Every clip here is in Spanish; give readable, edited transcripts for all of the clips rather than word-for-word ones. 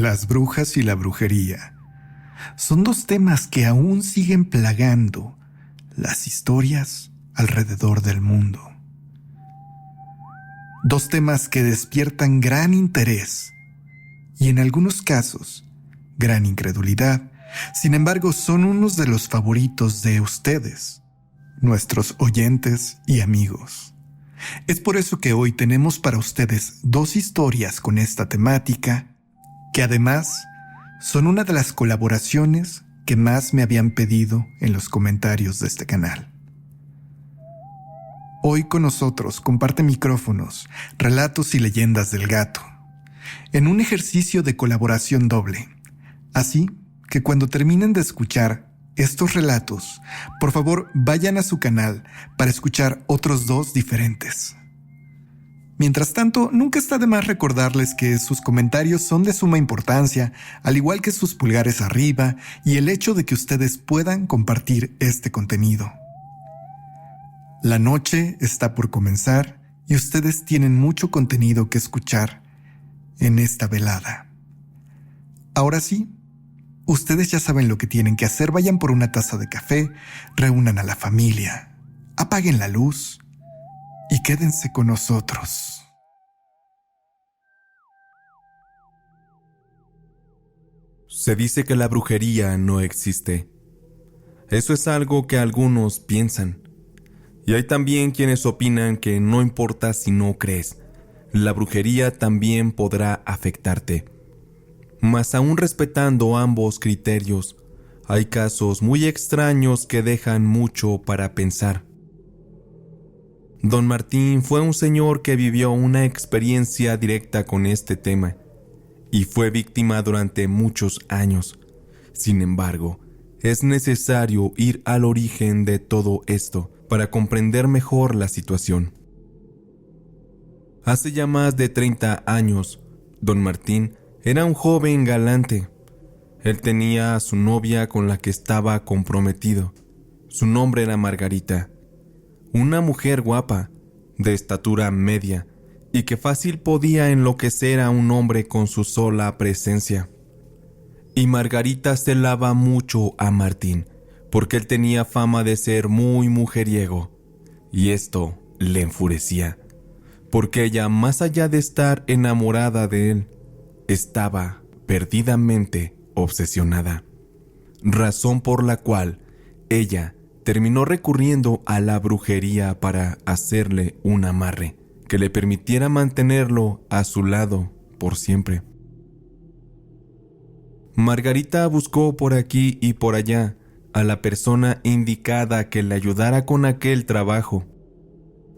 Las brujas y la brujería son dos temas que aún siguen plagando las historias alrededor del mundo. Dos temas que despiertan gran interés y en algunos casos gran incredulidad. Sin embargo, son unos de los favoritos de ustedes, nuestros oyentes y amigos. Es por eso que hoy tenemos para ustedes dos historias con esta temática, que además son una de las colaboraciones que más me habían pedido en los comentarios de este canal. Hoy con nosotros comparte micrófonos, Relatos y Leyendas del Gato, en un ejercicio de colaboración doble. Así que cuando terminen de escuchar estos relatos, por favor vayan a su canal para escuchar otros dos diferentes. Mientras tanto, nunca está de más recordarles que sus comentarios son de suma importancia, al igual que sus pulgares arriba y el hecho de que ustedes puedan compartir este contenido. La noche está por comenzar y ustedes tienen mucho contenido que escuchar en esta velada. Ahora sí, ustedes ya saben lo que tienen que hacer. Vayan por una taza de café, reúnan a la familia, apaguen la luz y quédense con nosotros. Se dice que la brujería no existe. Eso es algo que algunos piensan. Y hay también quienes opinan que no importa si no crees, la brujería también podrá afectarte. Mas aún respetando ambos criterios, hay casos muy extraños que dejan mucho para pensar. Don Martín fue un señor que vivió una experiencia directa con este tema y fue víctima durante muchos años. Sin embargo, es necesario ir al origen de todo esto para comprender mejor la situación. Hace ya más de 30 años, Don Martín era un joven galante. Él tenía a su novia con la que estaba comprometido. Su nombre era Margarita, una mujer guapa, de estatura media, y que fácil podía enloquecer a un hombre con su sola presencia. Y Margarita celaba mucho a Martín, porque él tenía fama de ser muy mujeriego, y esto le enfurecía, porque ella, más allá de estar enamorada de él, estaba perdidamente obsesionada, razón por la cual ella terminó recurriendo a la brujería para hacerle un amarre que le permitiera mantenerlo a su lado por siempre. Margarita buscó por aquí y por allá a la persona indicada que le ayudara con aquel trabajo,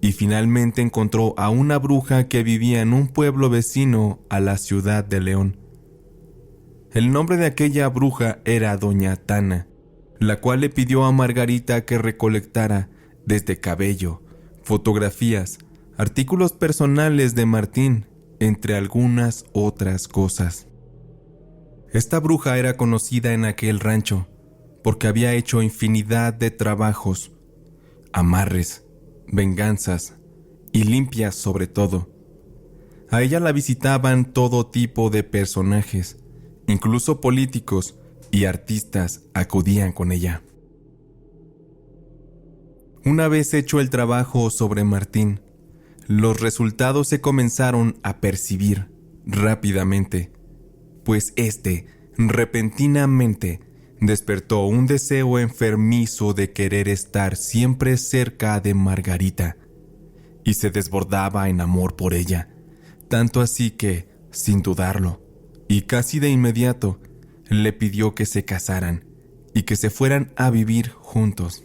y finalmente encontró a una bruja que vivía en un pueblo vecino a la ciudad de León. El nombre de aquella bruja era Doña Tana, la cual le pidió a Margarita que recolectara desde cabello, fotografías, artículos personales de Martín, entre algunas otras cosas. Esta bruja era conocida en aquel rancho porque había hecho infinidad de trabajos, amarres, venganzas y limpias sobre todo. A ella la visitaban todo tipo de personajes, incluso políticos y artistas acudían con ella. Una vez hecho el trabajo sobre Martín, los resultados se comenzaron a percibir rápidamente, pues éste repentinamente despertó un deseo enfermizo de querer estar siempre cerca de Margarita y se desbordaba en amor por ella, tanto así que, sin dudarlo, y casi de inmediato, le pidió que se casaran y que se fueran a vivir juntos.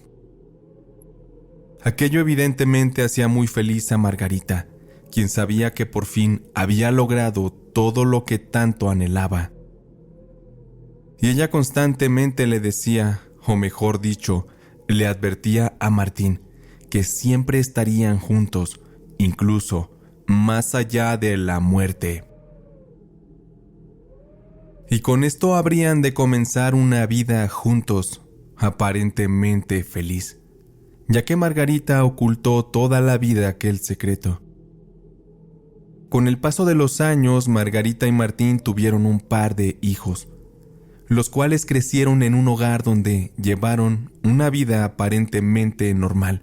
Aquello evidentemente hacía muy feliz a Margarita, quien sabía que por fin había logrado todo lo que tanto anhelaba. Y ella constantemente le decía, o mejor dicho, le advertía a Martín que siempre estarían juntos, incluso más allá de la muerte. Y con esto habrían de comenzar una vida juntos, aparentemente feliz, ya que Margarita ocultó toda la vida aquel secreto. Con el paso de los años, Margarita y Martín tuvieron un par de hijos, los cuales crecieron en un hogar donde llevaron una vida aparentemente normal.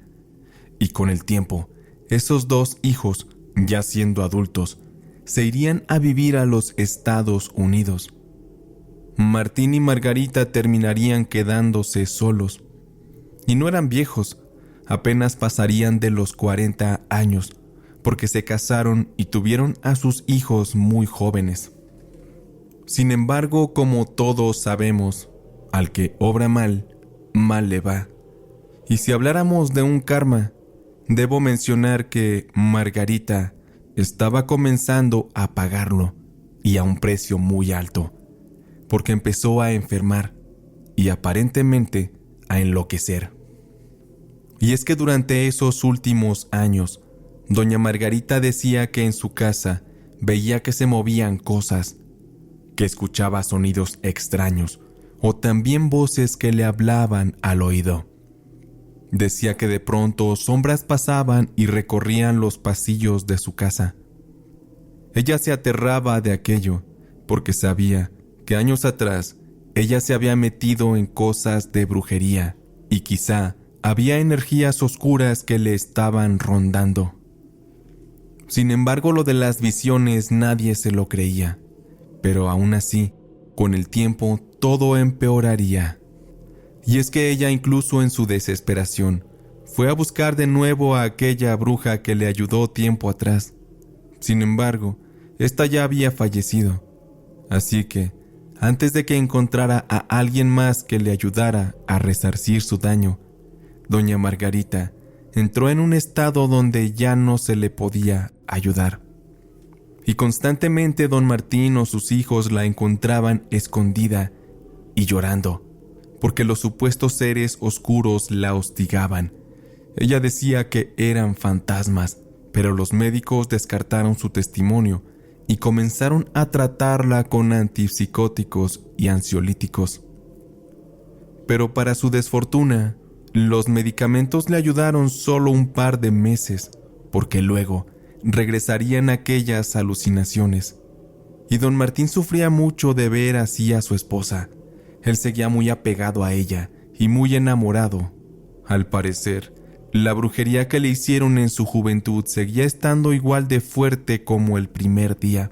Y con el tiempo, esos dos hijos, ya siendo adultos, se irían a vivir a los Estados Unidos. Martín y Margarita terminarían quedándose solos. Y no eran viejos, apenas pasarían de los 40 años, porque se casaron y tuvieron a sus hijos muy jóvenes. Sin embargo, como todos sabemos, al que obra mal, mal le va. Y si habláramos de un karma, debo mencionar que Margarita estaba comenzando a pagarlo, y a un precio muy alto, porque empezó a enfermar y aparentemente a enloquecer. Y es que durante esos últimos años, doña Margarita decía que en su casa veía que se movían cosas, que escuchaba sonidos extraños o también voces que le hablaban al oído. Decía que de pronto sombras pasaban y recorrían los pasillos de su casa. Ella se aterraba de aquello porque sabía que años atrás ella se había metido en cosas de brujería y quizá había energías oscuras que le estaban rondando. Sin embargo, lo de las visiones nadie se lo creía, pero aún así, con el tiempo todo empeoraría. Y es que ella, incluso en su desesperación, fue a buscar de nuevo a aquella bruja que le ayudó tiempo atrás. Sin embargo, esta ya había fallecido, así que, antes de que encontrara a alguien más que le ayudara a resarcir su daño, doña Margarita entró en un estado donde ya no se le podía ayudar. Y constantemente don Martín o sus hijos la encontraban escondida y llorando, porque los supuestos seres oscuros la hostigaban. Ella decía que eran fantasmas, pero los médicos descartaron su testimonio y comenzaron a tratarla con antipsicóticos y ansiolíticos. Pero para su desfortuna, los medicamentos le ayudaron solo un par de meses, porque luego regresarían aquellas alucinaciones. Y don Martín sufría mucho de ver así a su esposa. Él seguía muy apegado a ella y muy enamorado. Al parecer, la brujería que le hicieron en su juventud seguía estando igual de fuerte como el primer día.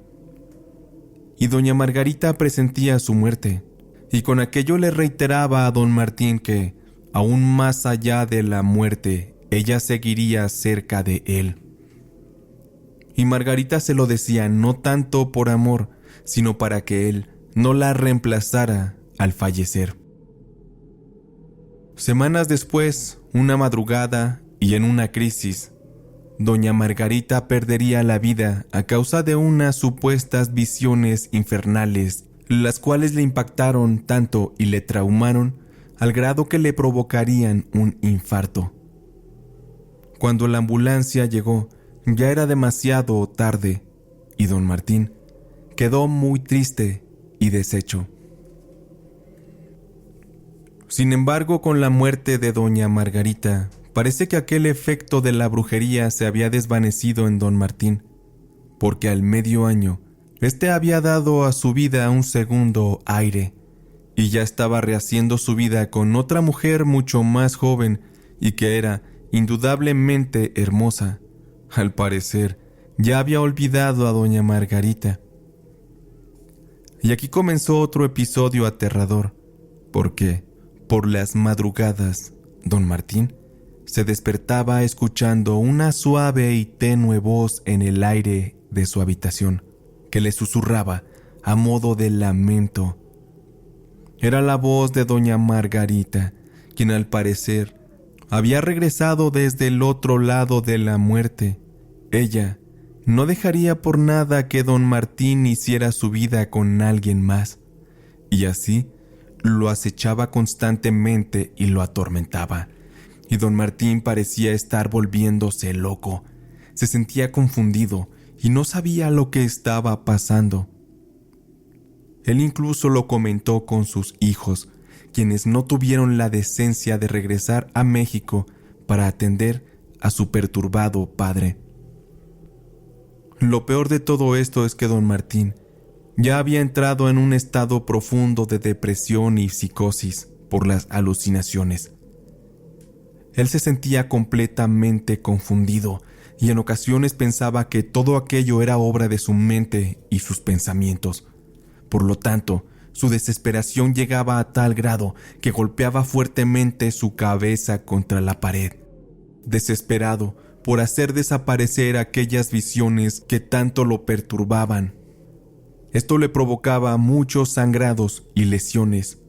Y doña Margarita presentía su muerte, y con aquello le reiteraba a don Martín que, aún más allá de la muerte, ella seguiría cerca de él. Y Margarita se lo decía no tanto por amor, sino para que él no la reemplazara al fallecer. Semanas después, una madrugada y en una crisis, doña Margarita perdería la vida a causa de unas supuestas visiones infernales, las cuales le impactaron tanto y le traumaron al grado que le provocarían un infarto. Cuando la ambulancia llegó, ya era demasiado tarde y don Martín quedó muy triste y deshecho. Sin embargo, con la muerte de doña Margarita, parece que aquel efecto de la brujería se había desvanecido en don Martín, porque al medio año, este había dado a su vida un segundo aire, y ya estaba rehaciendo su vida con otra mujer mucho más joven y que era indudablemente hermosa. Al parecer, ya había olvidado a doña Margarita. Y aquí comenzó otro episodio aterrador, porque, por las madrugadas, don Martín se despertaba escuchando una suave y tenue voz en el aire de su habitación, que le susurraba a modo de lamento. Era la voz de doña Margarita, quien al parecer había regresado desde el otro lado de la muerte. Ella no dejaría por nada que don Martín hiciera su vida con alguien más, y así lo acechaba constantemente y lo atormentaba. Y don Martín parecía estar volviéndose loco. Se sentía confundido y no sabía lo que estaba pasando. Él incluso lo comentó con sus hijos, quienes no tuvieron la decencia de regresar a México para atender a su perturbado padre. Lo peor de todo esto es que don Martín ya había entrado en un estado profundo de depresión y psicosis por las alucinaciones. Él se sentía completamente confundido y en ocasiones pensaba que todo aquello era obra de su mente y sus pensamientos. Por lo tanto, su desesperación llegaba a tal grado que golpeaba fuertemente su cabeza contra la pared, desesperado por hacer desaparecer aquellas visiones que tanto lo perturbaban. Esto le provocaba muchos sangrados y lesiones,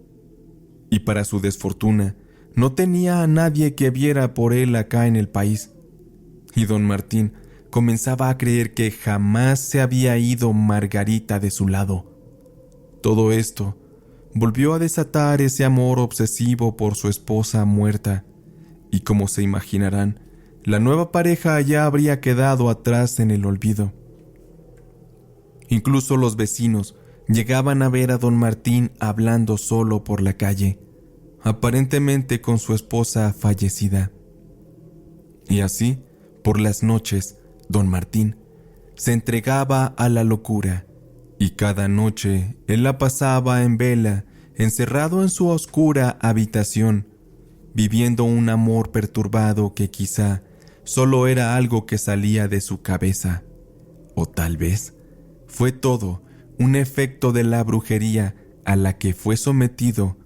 y para su desfortuna, no tenía a nadie que viera por él acá en el país. Y don Martín comenzaba a creer que jamás se había ido Margarita de su lado. Todo esto volvió a desatar ese amor obsesivo por su esposa muerta, y como se imaginarán, la nueva pareja ya habría quedado atrás en el olvido. Incluso los vecinos llegaban a ver a don Martín hablando solo por la calle, aparentemente con su esposa fallecida. Y así, por las noches, don Martín se entregaba a la locura, y cada noche él la pasaba en vela, encerrado en su oscura habitación, viviendo un amor perturbado que quizá solo era algo que salía de su cabeza, o tal vez fue todo un efecto de la brujería a la que fue sometido,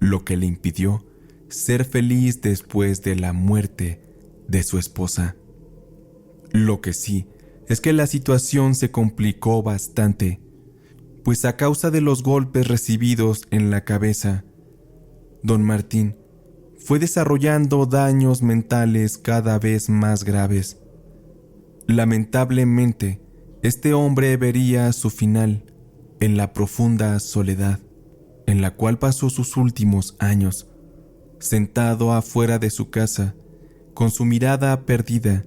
lo que le impidió ser feliz después de la muerte de su esposa. Lo que sí es que la situación se complicó bastante, pues a causa de los golpes recibidos en la cabeza, don Martín fue desarrollando daños mentales cada vez más graves. Lamentablemente, este hombre vería su final en la profunda soledad en la cual pasó sus últimos años, sentado afuera de su casa, con su mirada perdida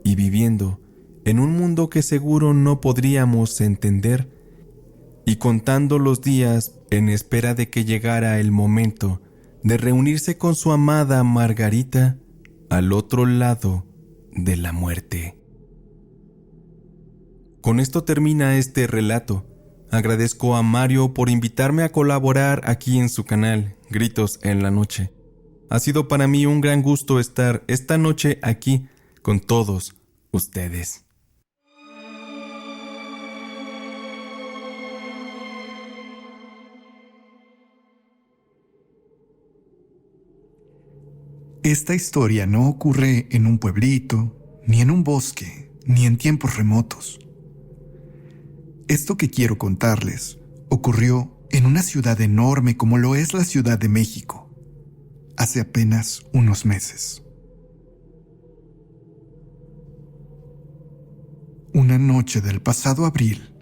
y viviendo en un mundo que seguro no podríamos entender, y contando los días en espera de que llegara el momento de reunirse con su amada Margarita al otro lado de la muerte. Con esto termina este relato. Agradezco a Mario por invitarme a colaborar aquí en su canal, Gritos en la Noche. Ha sido para mí un gran gusto estar esta noche aquí con todos ustedes. Esta historia no ocurre en un pueblito, ni en un bosque, ni en tiempos remotos. Esto que quiero contarles ocurrió en una ciudad enorme como lo es la Ciudad de México, hace apenas unos meses. Una noche del pasado abril,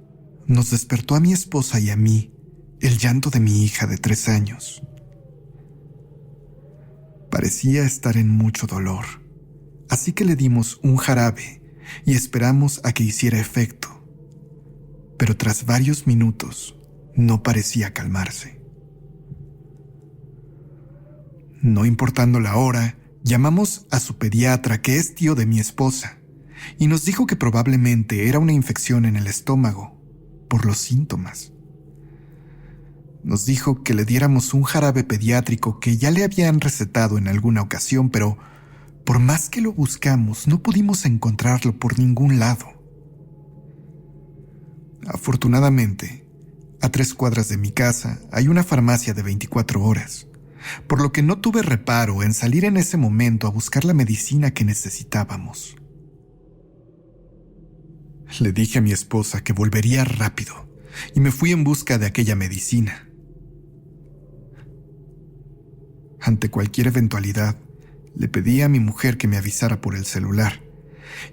nos despertó a mi esposa y a mí el llanto de mi hija de 3 años. Parecía estar en mucho dolor, así que le dimos un jarabe y esperamos a que hiciera efecto. Pero tras varios minutos, no parecía calmarse. No importando la hora, llamamos a su pediatra, que es tío de mi esposa, y nos dijo que probablemente era una infección en el estómago, por los síntomas. Nos dijo que le diéramos un jarabe pediátrico que ya le habían recetado en alguna ocasión, pero por más que lo buscamos, no pudimos encontrarlo por ningún lado. Afortunadamente, a 3 cuadras de mi casa hay una farmacia de 24 horas, por lo que no tuve reparo en salir en ese momento a buscar la medicina que necesitábamos. Le dije a mi esposa que volvería rápido y me fui en busca de aquella medicina. Ante cualquier eventualidad, le pedí a mi mujer que me avisara por el celular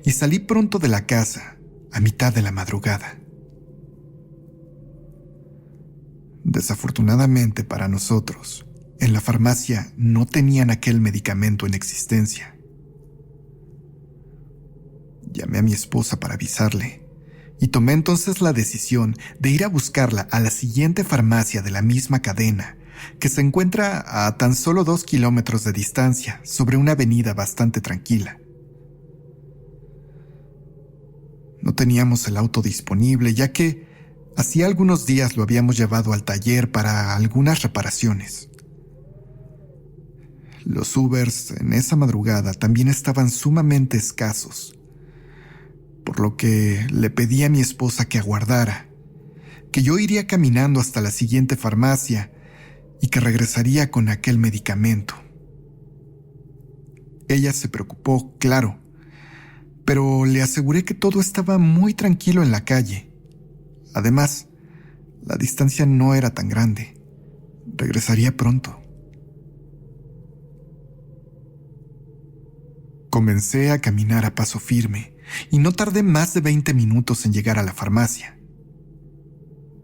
y salí pronto de la casa a mitad de la madrugada. Desafortunadamente para nosotros, en la farmacia no tenían aquel medicamento en existencia. Llamé a mi esposa para avisarle y tomé entonces la decisión de ir a buscarla a la siguiente farmacia de la misma cadena, que se encuentra a tan solo 2 kilómetros de distancia sobre una avenida bastante tranquila. No teníamos el auto disponible, ya que hacía algunos días lo habíamos llevado al taller para algunas reparaciones. Los Ubers en esa madrugada también estaban sumamente escasos, por lo que le pedí a mi esposa que aguardara, que yo iría caminando hasta la siguiente farmacia y que regresaría con aquel medicamento. Ella se preocupó, claro, pero le aseguré que todo estaba muy tranquilo en la calle. Además, la distancia no era tan grande. Regresaría pronto. Comencé a caminar a paso firme y no tardé más de 20 minutos en llegar a la farmacia.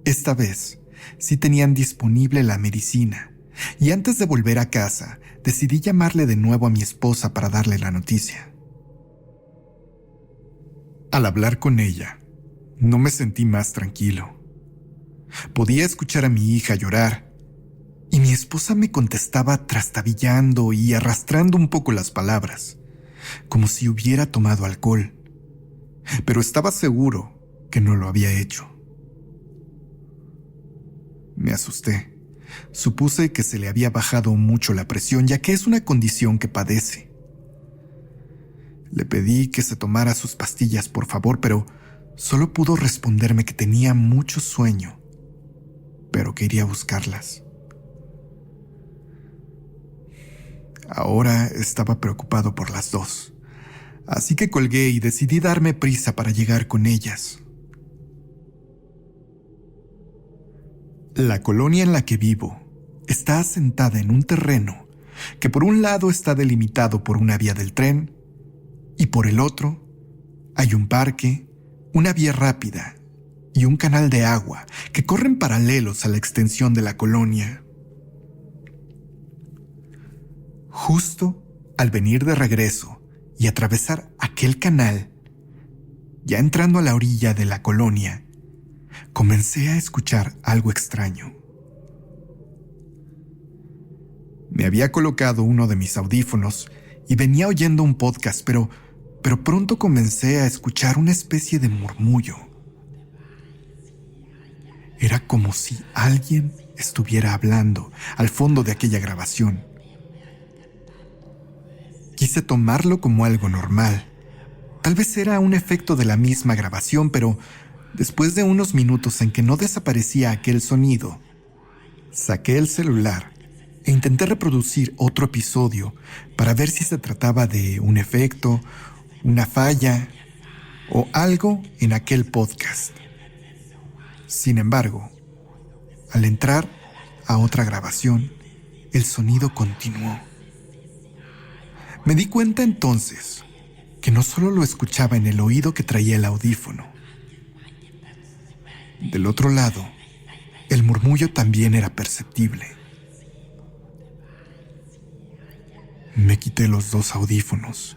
Esta vez sí tenían disponible la medicina y antes de volver a casa decidí llamarle de nuevo a mi esposa para darle la noticia. Al hablar con ella, no me sentí más tranquilo. Podía escuchar a mi hija llorar y mi esposa me contestaba trastabillando y arrastrando un poco las palabras, como si hubiera tomado alcohol, pero estaba seguro que no lo había hecho. Me asusté. Supuse que se le había bajado mucho la presión, ya que es una condición que padece. Le pedí que se tomara sus pastillas, por favor, pero solo pudo responderme que tenía mucho sueño, pero que iría a buscarlas. Ahora estaba preocupado por las dos, así que colgué y decidí darme prisa para llegar con ellas. La colonia en la que vivo está asentada en un terreno que por un lado está delimitado por una vía del tren y por el otro hay un parque, una vía rápida y un canal de agua que corren paralelos a la extensión de la colonia. Justo al venir de regreso y atravesar aquel canal, ya entrando a la orilla de la colonia, comencé a escuchar algo extraño. Me había colocado uno de mis audífonos y venía oyendo un podcast, pero pronto comencé a escuchar una especie de murmullo. Era como si alguien estuviera hablando al fondo de aquella grabación. Quise tomarlo como algo normal. Tal vez era un efecto de la misma grabación, pero después de unos minutos en que no desaparecía aquel sonido, saqué el celular e intenté reproducir otro episodio para ver si se trataba de un efecto, una falla o algo en aquel podcast. Sin embargo, al entrar a otra grabación, el sonido continuó. Me di cuenta entonces que no solo lo escuchaba en el oído que traía el audífono. Del otro lado, el murmullo también era perceptible. Me quité los dos audífonos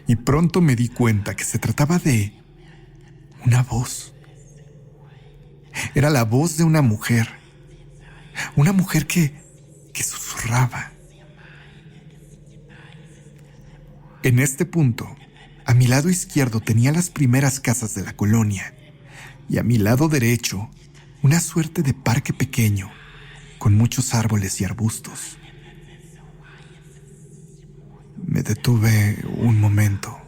y pronto me di cuenta que se trataba de una voz. Era la voz de una mujer que susurraba. En este punto, a mi lado izquierdo tenía las primeras casas de la colonia y a mi lado derecho una suerte de parque pequeño con muchos árboles y arbustos. Me detuve un momento.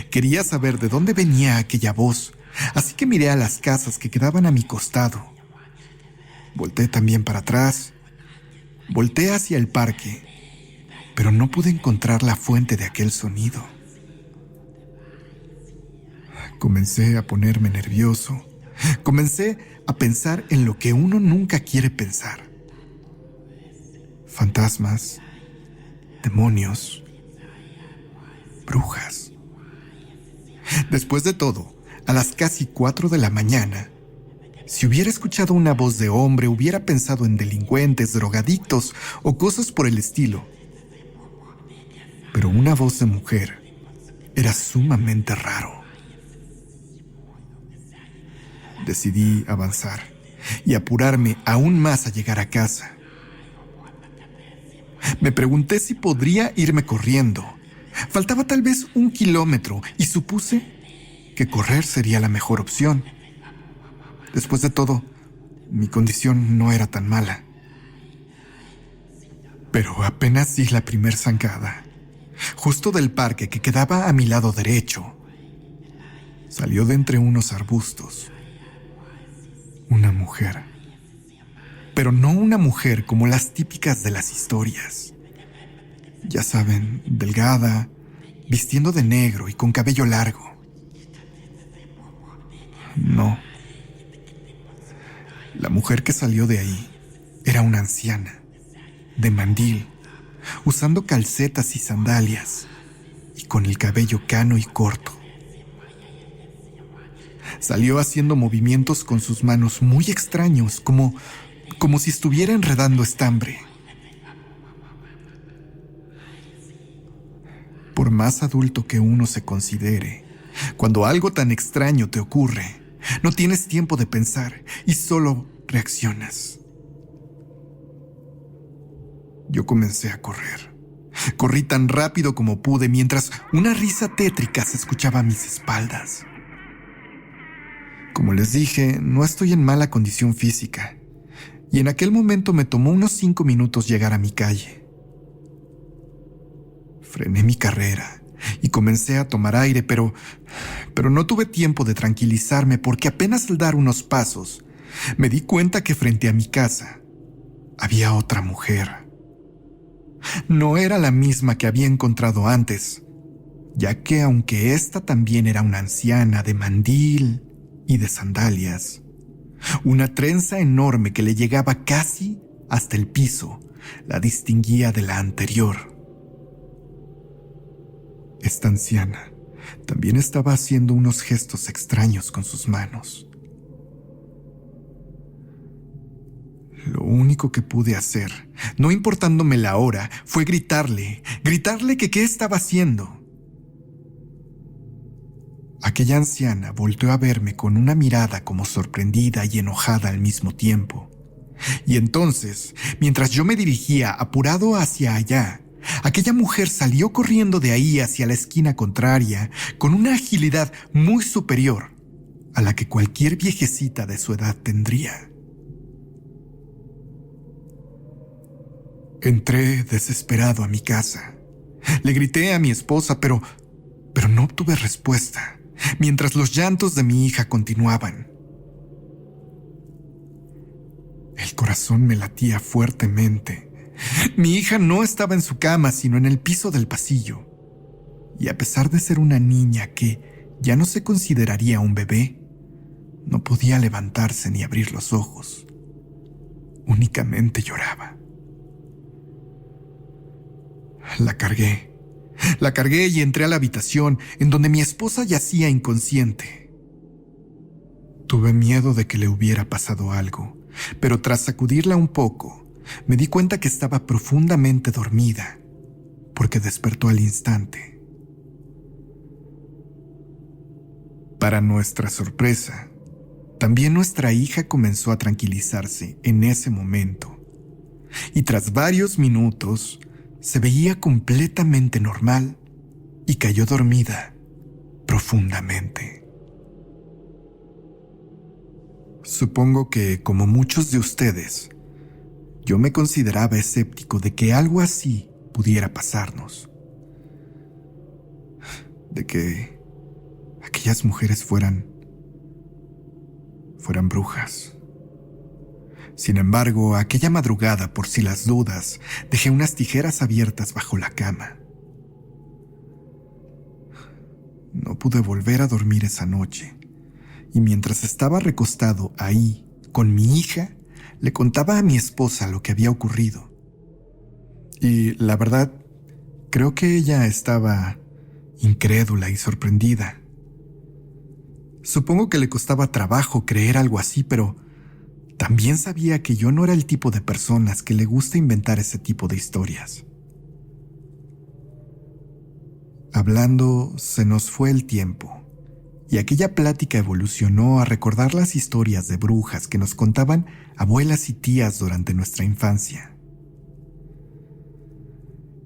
Quería saber de dónde venía aquella voz, así que miré a las casas que quedaban a mi costado. Volteé también para atrás. Volteé hacia el parque, pero no pude encontrar la fuente de aquel sonido. Comencé a ponerme nervioso. Comencé a pensar en lo que uno nunca quiere pensar. Fantasmas, demonios, brujas. Después de todo, a las casi 4 de la mañana, si hubiera escuchado una voz de hombre, hubiera pensado en delincuentes, drogadictos o cosas por el estilo. Pero una voz de mujer era sumamente raro. Decidí avanzar y apurarme aún más a llegar a casa. Me pregunté si podría irme corriendo. Faltaba tal vez 1 kilómetro y supuse que correr sería la mejor opción. Después de todo, mi condición no era tan mala. Pero apenas di la primer zancada, justo del parque que quedaba a mi lado derecho, salió de entre unos arbustos una mujer. Pero no una mujer como las típicas de las historias. Ya saben, delgada, vistiendo de negro y con cabello largo. No. La mujer que salió de ahí era una anciana, de mandil, usando calcetas y sandalias, y con el cabello cano y corto. Salió haciendo movimientos con sus manos muy extraños, como si estuviera enredando estambre. Por más adulto que uno se considere, cuando algo tan extraño te ocurre, no tienes tiempo de pensar y solo reaccionas. Yo comencé a correr. Corrí tan rápido como pude mientras una risa tétrica se escuchaba a mis espaldas. Como les dije, no estoy en mala condición física, y en aquel momento me tomó unos 5 minutos llegar a mi calle. Frené mi carrera y comencé a tomar aire, pero no tuve tiempo de tranquilizarme porque apenas al dar unos pasos me di cuenta que frente a mi casa había otra mujer. No era la misma que había encontrado antes, ya que aunque esta también era una anciana de mandil y de sandalias, una trenza enorme que le llegaba casi hasta el piso la distinguía de la anterior. Esta anciana también estaba haciendo unos gestos extraños con sus manos. Lo único que pude hacer, no importándome la hora, fue gritarle que qué estaba haciendo. Aquella anciana volteó a verme con una mirada como sorprendida y enojada al mismo tiempo. Y entonces, mientras yo me dirigía apurado hacia allá, aquella mujer salió corriendo de ahí hacia la esquina contraria con una agilidad muy superior a la que cualquier viejecita de su edad tendría. Entré desesperado a mi casa. Le grité a mi esposa, pero no obtuve respuesta, mientras los llantos de mi hija continuaban. El corazón me latía fuertemente. Mi hija no estaba en su cama, sino en el piso del pasillo. Y a pesar de ser una niña que ya no se consideraría un bebé, no podía levantarse ni abrir los ojos. Únicamente lloraba. La cargué y entré a la habitación en donde mi esposa yacía inconsciente. Tuve miedo de que le hubiera pasado algo, pero tras sacudirla un poco, me di cuenta que estaba profundamente dormida, porque despertó al instante. Para nuestra sorpresa, también nuestra hija comenzó a tranquilizarse en ese momento, y tras varios minutos, se veía completamente normal y cayó dormida profundamente. Supongo que, como muchos de ustedes, yo me consideraba escéptico de que algo así pudiera pasarnos. De que aquellas mujeres fueran brujas. Sin embargo, aquella madrugada, por si las dudas, dejé unas tijeras abiertas bajo la cama. No pude volver a dormir esa noche, y mientras estaba recostado ahí con mi hija, le contaba a mi esposa lo que había ocurrido. Y la verdad, creo que ella estaba incrédula y sorprendida. Supongo que le costaba trabajo creer algo así, pero también sabía que yo no era el tipo de personas que le gusta inventar ese tipo de historias. Hablando, se nos fue el tiempo, y aquella plática evolucionó a recordar las historias de brujas que nos contaban abuelas y tías durante nuestra infancia.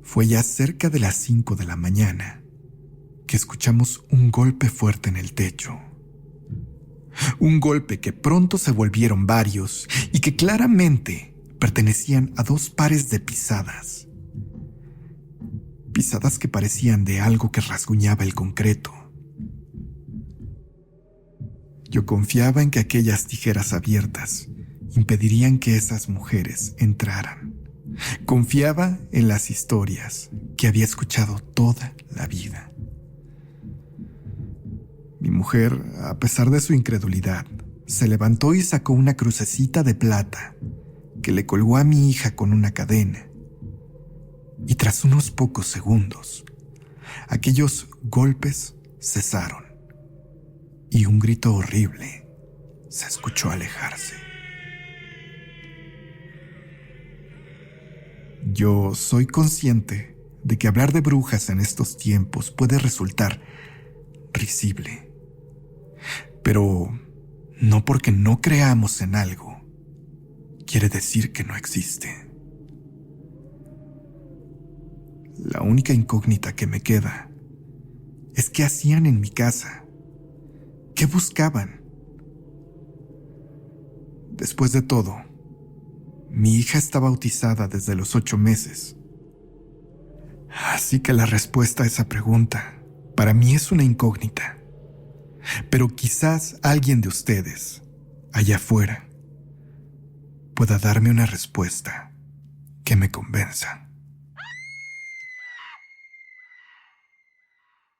Fue ya cerca de las 5 de la mañana, que escuchamos un golpe fuerte en el techo. Un golpe que pronto se volvieron varios y que claramente pertenecían a 2 pares de pisadas. Pisadas que parecían de algo que rasguñaba el concreto. Yo confiaba en que aquellas tijeras abiertas impedirían que esas mujeres entraran. Confiaba en las historias que había escuchado toda la vida. Mi mujer, a pesar de su incredulidad, se levantó y sacó una crucecita de plata que le colgó a mi hija con una cadena. Y tras unos pocos segundos, aquellos golpes cesaron y un grito horrible se escuchó alejarse. Yo soy consciente de que hablar de brujas en estos tiempos puede resultar risible. Pero no porque no creamos en algo, quiere decir que no existe. La única incógnita que me queda es qué hacían en mi casa, qué buscaban. Después de todo, mi hija está bautizada desde los 8 meses. Así que la respuesta a esa pregunta para mí es una incógnita. Pero quizás alguien de ustedes, allá afuera, pueda darme una respuesta que me convenza.